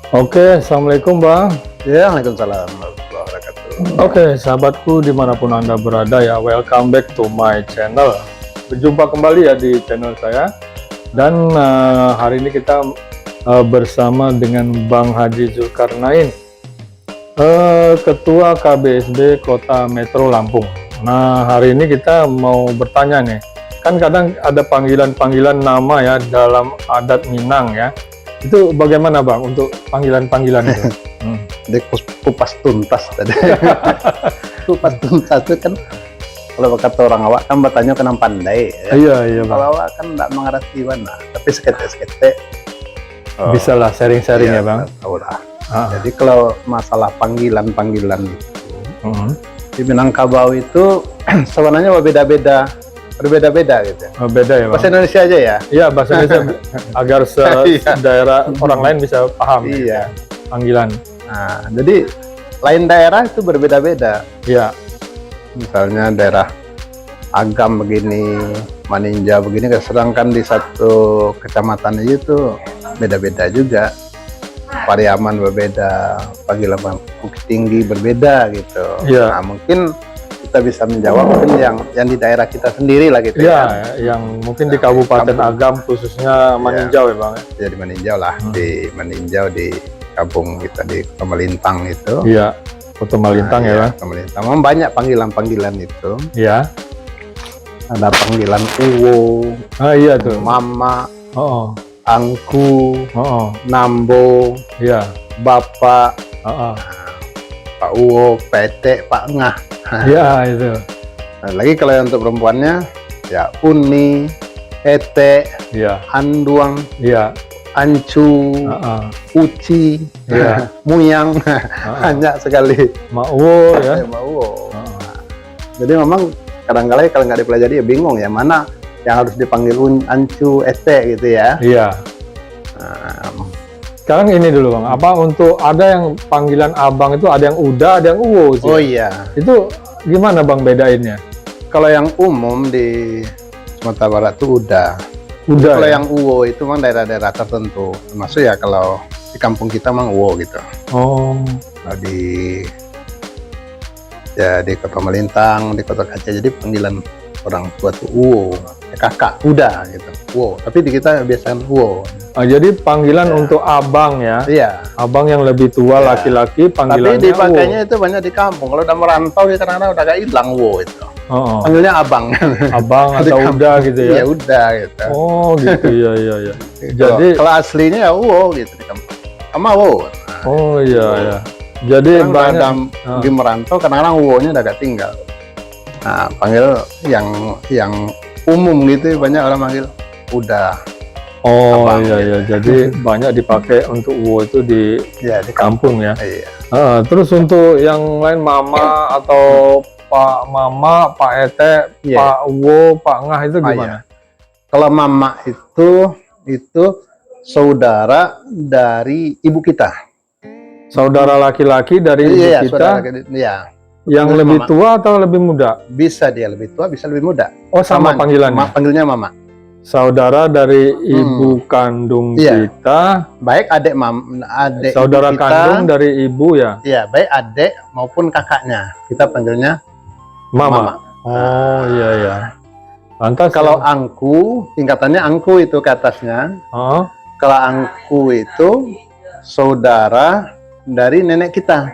Oke, Assalamualaikum Bang. Ya, Waalaikumsalam warahmatullahi wabarakatuh. Oke, sahabatku dimanapun Anda berada ya, welcome back to my channel. Berjumpa kembali ya di channel saya. Dan hari ini kita bersama dengan Bang Haji Zulkarnain, Ketua KBSB Kota Metro Lampung. Nah, hari ini kita mau bertanya nih, kan kadang ada panggilan-panggilan nama ya dalam adat Minang ya. Itu bagaimana Bang untuk panggilan-panggilan itu? Jadi kupas tuntas tadi. Kupas tuntas itu kan kalau kata orang awak kan bertanya kenang pandai. Ya. Iya Bang. Kalau awak kan tidak mengerti mana, tapi sekete-sekete Bisa lah sharing-sharing ya Bang. Tahu lah. Jadi kalau masalah panggilan-panggilan itu, di Minangkabau itu sebenarnya berbeda-beda gitu. Beda ya Bang. Bahasa Indonesia aja ya. Iya, bahasa Indonesia agar daerah orang lain bisa paham. Iya. Panggilan. Nah, jadi lain daerah itu berbeda-beda. Iya. Misalnya daerah Agam begini, Maninja begini, sedangkan di satu kecamatan itu beda-beda juga. Pariaman berbeda, panggilan Bukit Tinggi berbeda gitu. Iya. Nah, mungkin kita bisa menjawab mungkin yang di daerah kita sendiri lah gitu Iya, ya. yang mungkin di Kabupaten Agam khususnya Maninjau ya Bang. Ya di Maninjau lah, di Maninjau di kampung kita di Pemelintang itu. Iya, Kota Malintang ya Bang. Pemelintang. Memang banyak panggilan-panggilan itu. Iya. Ada panggilan Uwo, Iya tuh. Mama, Oh. Angku, Oh. Nambo, Iya. Bapak, Oh. Pak Uwo, Pete, Pak Ngah. Iya itu. Nah, lagi kalau yang untuk perempuannya ya Uni, Ete, Iya. Anduang, Iya. Ancu, Uci, Iya. Muyang, banyak sekali. Makwo ya. Pak Uwo. Jadi memang kadang-kadang kalau nggak dipelajari ya bingung ya mana yang harus dipanggil Ancu, Ete gitu ya. Iya. Sekarang ini dulu Bang, apa untuk ada yang panggilan abang itu ada yang uda, ada yang uwo sih. Oh iya. Itu gimana Bang bedainnya? Kalau yang umum di Sumatera Barat itu udah. Udah. Kalau Ya? yang uwo itu memang daerah-daerah tertentu. Termasuk ya kalau di kampung kita memang uwo gitu. Oh. Kalau di Kota Melintang, di Kota Kaca, jadi panggilan orang tua tuh uwo, ya kakak, udah gitu. Uwo. Tapi di kita biasanya uwo. Jadi panggilan untuk abang ya. Iya. Abang yang lebih tua laki-laki panggilannya Tapi dipakainya itu banyak di kampung. Kalau udah merantau ya kadang-kadang udah agak hilang uwo itu. Oh. Panggilnya abang. Abang Di atau kampung. udah gitu ya. Iya, udah gitu. Oh gitu iya. Gitu. Jadi kalau aslinya ya uwo gitu di kampung. Sama uwo. oh iya. Jadi banyak Di merantau kadang-kadang uwonya udah agak tinggal. Nah, panggil yang umum gitu banyak orang manggil udah. oh abang, iya. Jadi banyak dipakai untuk uwo itu di Ya di kampung ya. Iya. Terus untuk yang lain mama atau Pak Mama, Pak Ete, Iya. Pak Uwo, Pak Ngah itu gimana? Iya. Kalau mama itu saudara dari ibu kita. Saudara laki-laki dari ibu Iya, kita iya. yang Terus lebih mama. tua atau lebih muda? Bisa dia lebih tua, bisa lebih muda. Oh sama panggilannya. Panggilnya mama. Saudara dari ibu kandung Iya. kita, Baik adik adik saudara ibu kita, kandung dari ibu ya, iya, baik adik maupun kakaknya. Kita panggilnya mama. Oh iya. Lantas Kalau angku, tingkatannya angku itu ke atasnya. oh, Kalau angku itu saudara dari nenek kita.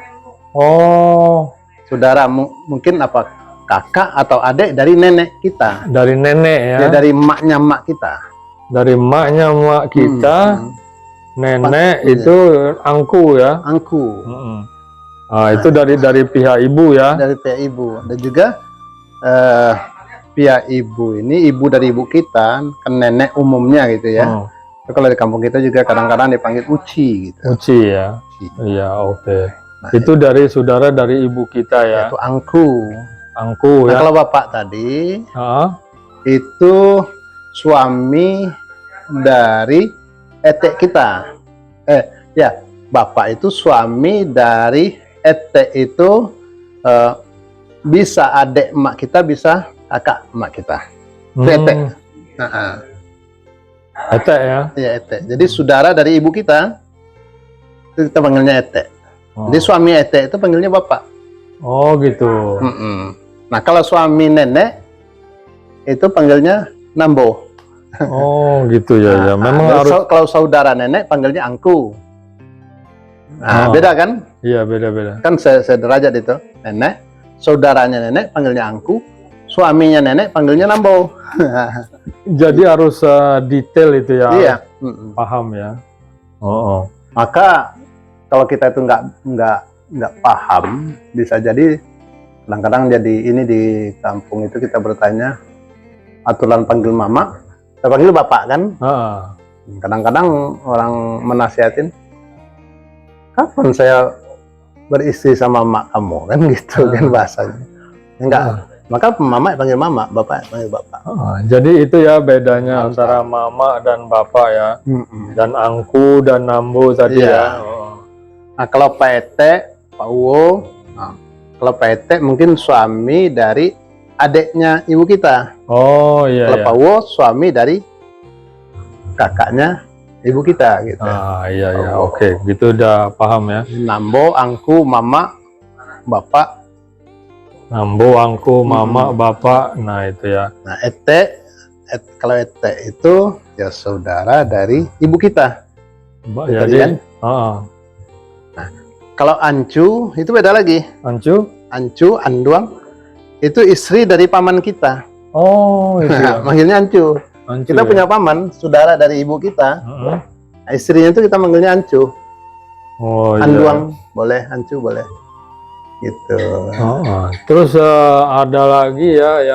oh Saudara mungkin apa kakak atau adik dari nenek kita. dari nenek ya, Ya, dari emaknya emak kita. dari emaknya emak kita, nenek itu angku ya. Angku. Itu dari pihak ibu ya. Dari pihak ibu. Dan juga pihak ibu ini ibu dari ibu kita kan nenek umumnya gitu ya. Kalau di kampung kita juga kadang-kadang dipanggil uci gitu. Uci ya. Uci. Iya, oke. Nah, itu dari saudara dari ibu kita ya. Itu angku. Angku Nah, ya. kalau bapak tadi Heeh. itu suami dari etek kita. Ya, bapak itu suami dari etek itu bisa adik emak kita, bisa kakak emak kita. Itu etek. Etek ya. Ya, etek. Jadi saudara dari ibu kita. itu kita panggilnya ete. Jadi suami ete itu panggilnya bapak. Oh gitu. Nah kalau suami nenek itu panggilnya nambo. Oh gitu ya. Ya memang Nah, harus. kalau saudara nenek panggilnya angku. Nah beda kan? Iya beda-beda. Kan sederajat itu. Nenek, saudaranya nenek panggilnya angku, suaminya nenek panggilnya nambo. Jadi harus detail itu ya. Iya. Paham ya. Oh. Maka kalau kita itu nggak paham, bisa jadi kadang-kadang jadi ini di kampung itu kita bertanya aturan panggil mama, kita panggil bapak kan. Kadang-kadang orang menasihatin, kapan saya beristri sama mak kamu kan gitu kan bahasanya. Enggak, maka mama panggil mama, bapak panggil bapak. Jadi itu ya bedanya antara mama dan bapak ya. Dan angku dan nambo tadi ya. Nah kalau Pak Ete, Pak Uwo, kalau Pak Ete mungkin suami dari adiknya ibu kita. Oh iya. Kalau Pak Uwo suami dari kakaknya ibu kita gitu. Iya. Oke, gitu udah paham ya. Nambo, angku, mama, bapak. Nambo, angku, mama, bapak. Nah itu ya. Nah kalau ete itu ya saudara dari ibu kita. Jadi kan? Nah, kalau ancu itu beda lagi. Ancu, anduang itu istri dari paman kita. Oh itu ya. Manggilnya ancu. Kita punya paman, saudara dari ibu kita. Nah, istrinya itu kita manggilnya ancu. Anduang boleh, ancu boleh. Gitu. Terus ada lagi ya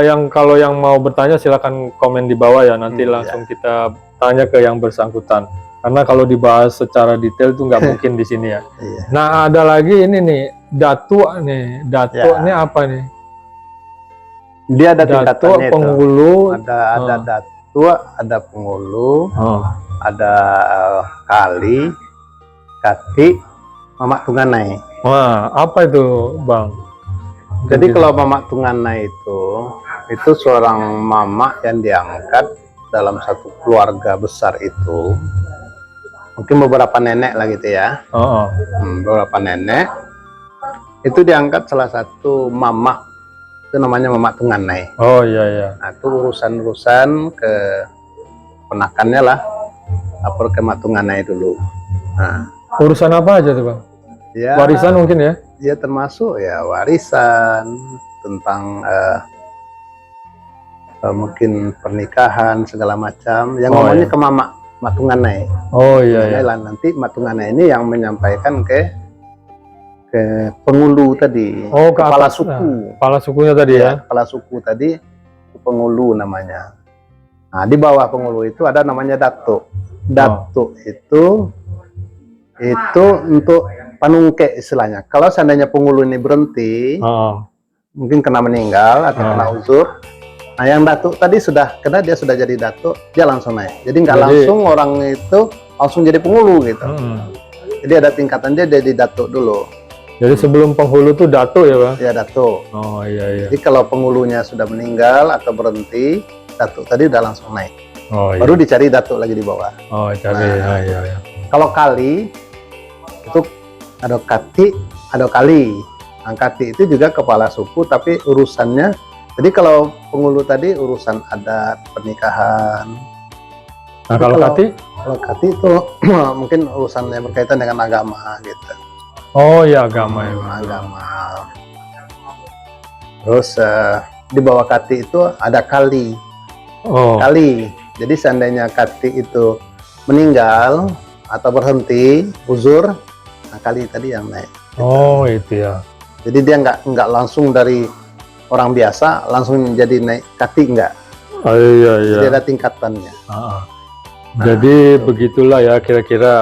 yang kalau yang mau bertanya silakan komen di bawah ya, nanti langsung kita tanya ke yang bersangkutan. Karena kalau dibahas secara detail tuh nggak mungkin di sini ya. Nah ada lagi ini nih, datuk nih. Datuk ini apa nih? Dia ada tingkatannya, penghulu. Ada datuk, ada penghulu, ada kali, kaki, mamak tunganai. Wah, apa itu Bang? Jadi kalau mamak tunganai itu seorang mamak yang diangkat dalam satu keluarga besar itu. Mungkin beberapa nenek lah gitu ya. Beberapa nenek itu diangkat salah satu mamak, itu namanya mamak tunganai. Oh iya. Nah itu urusan ke penakannya lah, lapor ke mamak tunganai dulu. Nah, urusan apa aja tuh Bang? Ya, warisan mungkin ya? Ya termasuk ya warisan, tentang mungkin pernikahan segala macam. Yang ngomongnya ke mamak Matunganai. Oh iya. Nanti Matunganai ini yang menyampaikan ke pengulu tadi. Oh, ke kepala atas, suku. Kepala sukunya tadi ya? Kepala suku tadi pengulu namanya. Nah di bawah pengulu itu ada namanya datuk. Datuk itu untuk panungke istilahnya. Kalau seandainya pengulu ini berhenti, mungkin kena meninggal atau kena uzur. Nah yang datuk tadi karena dia sudah jadi datuk, dia langsung naik. Jadi nggak langsung orang itu langsung jadi penghulu gitu. Jadi ada tingkatan, dia jadi datuk dulu. Jadi sebelum penghulu tuh datuk ya Bang? Ya datuk. Oh iya. Jadi kalau penghulunya sudah meninggal atau berhenti, datuk tadi udah langsung naik. Oh iya. Baru dicari datuk lagi di bawah. Oh cari. Iya. Kalau kali itu ada kati, ada kali. Nah, kati itu juga kepala suku, tapi urusannya. Jadi kalau penghulu tadi urusan adat, pernikahan. Nah kalau kati? Kalau kati itu mungkin urusan yang berkaitan dengan agama gitu. Oh iya agama ya. Agama. Terus di bawah kati itu ada kali. Kali. Jadi seandainya kati itu meninggal atau berhenti, uzur, nah kali tadi yang naik. Gitu. Oh itu ya. Jadi dia nggak langsung dari orang biasa langsung jadi naik kati, enggak. Oh iya. Jadi ada tingkatannya. Jadi begitulah ya kira-kira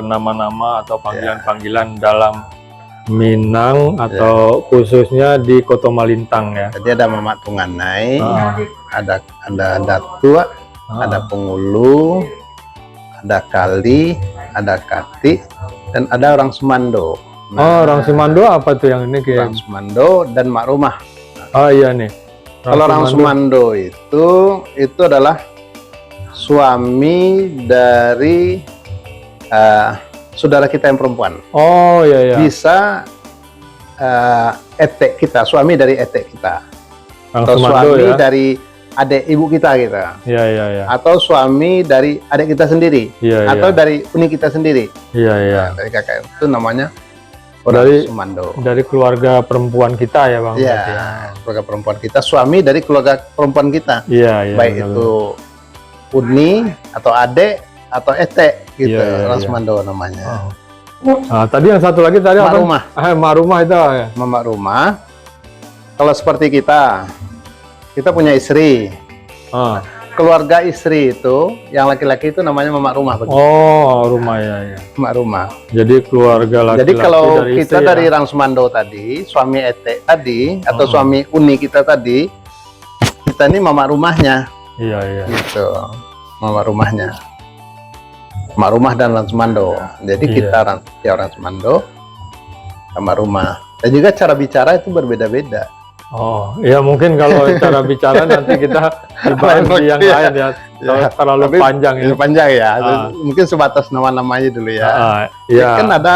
nama-nama atau panggilan-panggilan dalam Minang atau khususnya di Koto Malintang ya. Jadi ada Mamak Tunganai, ada datuk, ada penghulu, ada kali, ada kati, dan ada orang Sumando. Nah, orang Sumando apa tuh yang ini kayak? Orang Sumando dan mak rumah. Oh iya nih. Kalau orang Sumando itu adalah suami dari saudara kita yang perempuan. Oh iya iya. Bisa etek kita, suami dari etek kita. Kang Atau Sumando suami ya. dari adik ibu kita gitu. Iya iya iya. Atau suami dari adik kita sendiri. Iya Atau iya. dari uni kita sendiri. Iya iya. Nah, dari kakak itu namanya orang Dari- Sumando. Dari keluarga perempuan kita ya Bang. Iya, berarti ya? keluarga perempuan kita, suami dari keluarga perempuan kita. Iya iya. Baik benar, itu uni atau adek atau etek gitu, Iya, iya, orang iya. Sumando namanya. benar. Nah, tadi yang satu lagi tadi Mak apa? rumah, Mak rumah itu ya. mama rumah. Kalau seperti kita punya istri. Ah. Keluarga istri itu, yang laki-laki itu namanya mama rumah. begitu. Oh, rumah ya ya. Mama rumah. Jadi keluarga laki-laki Jadi kalau dari kita istri dari ya? Rang Sumando tadi, suami etek tadi, atau Oh. suami uni kita tadi, kita ini mama rumahnya. Iya iya. Gitu, mama rumahnya. Mama rumah dan Rang Sumando. Jadi Iya. kita orang Sumando, mama rumah. Dan juga cara bicara itu berbeda-beda. Oh, ya mungkin kalau cara bicara nanti kita dibahas di yang Iya. lain ya. Kalau Iya. terlalu Tapi- panjang ya. Panjang ya, Ah. mungkin sebatas nama-namanya dulu ya. Iya. Kan ada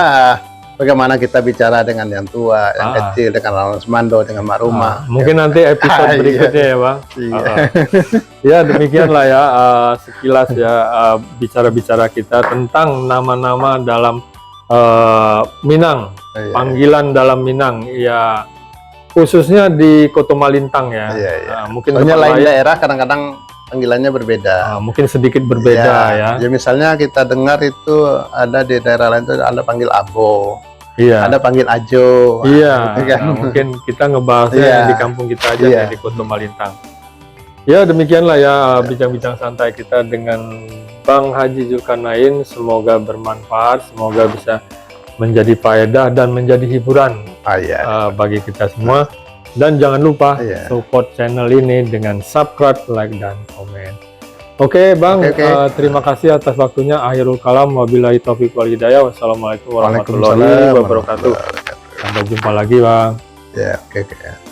bagaimana kita bicara dengan yang tua, yang Ah. kecil, dengan orang Sumando, dengan mak rumah. Mungkin nanti episode Ah, iya. berikutnya ya Bang. Iya. Ya demikianlah ya sekilas ya bicara-bicara kita tentang nama-nama dalam Minang, Iya. panggilan dalam Minang ya, khususnya di Koto Malintang ya. Iya, iya. Mungkin Soalnya tempat lain daerah kadang-kadang panggilannya berbeda. mungkin sedikit berbeda ya. Ya misalnya kita dengar itu ada di daerah lain itu ada panggil abo, Iya. ada panggil ajo. Iya, gitu kan. nah, mungkin kita ngebahasnya Iya. yang di kampung kita aja Iya. ya, di Koto Malintang. Ya demikianlah ya bincang-bincang santai kita dengan Bang Haji Zulkarnain. Semoga bermanfaat, semoga bisa menjadi faedah dan menjadi hiburan Iya. bagi kita semua. Dan jangan lupa Iya. support channel ini dengan subscribe, like, dan komen. Oke Bang, Oke, oke. terima kasih atas waktunya. Akhirul kalam, wabillahi taufiq wal hidayah. Wassalamualaikum warahmatullahi Waalaikumsalam wabarakatuh. Sampai jumpa lagi Bang. Ya, oke.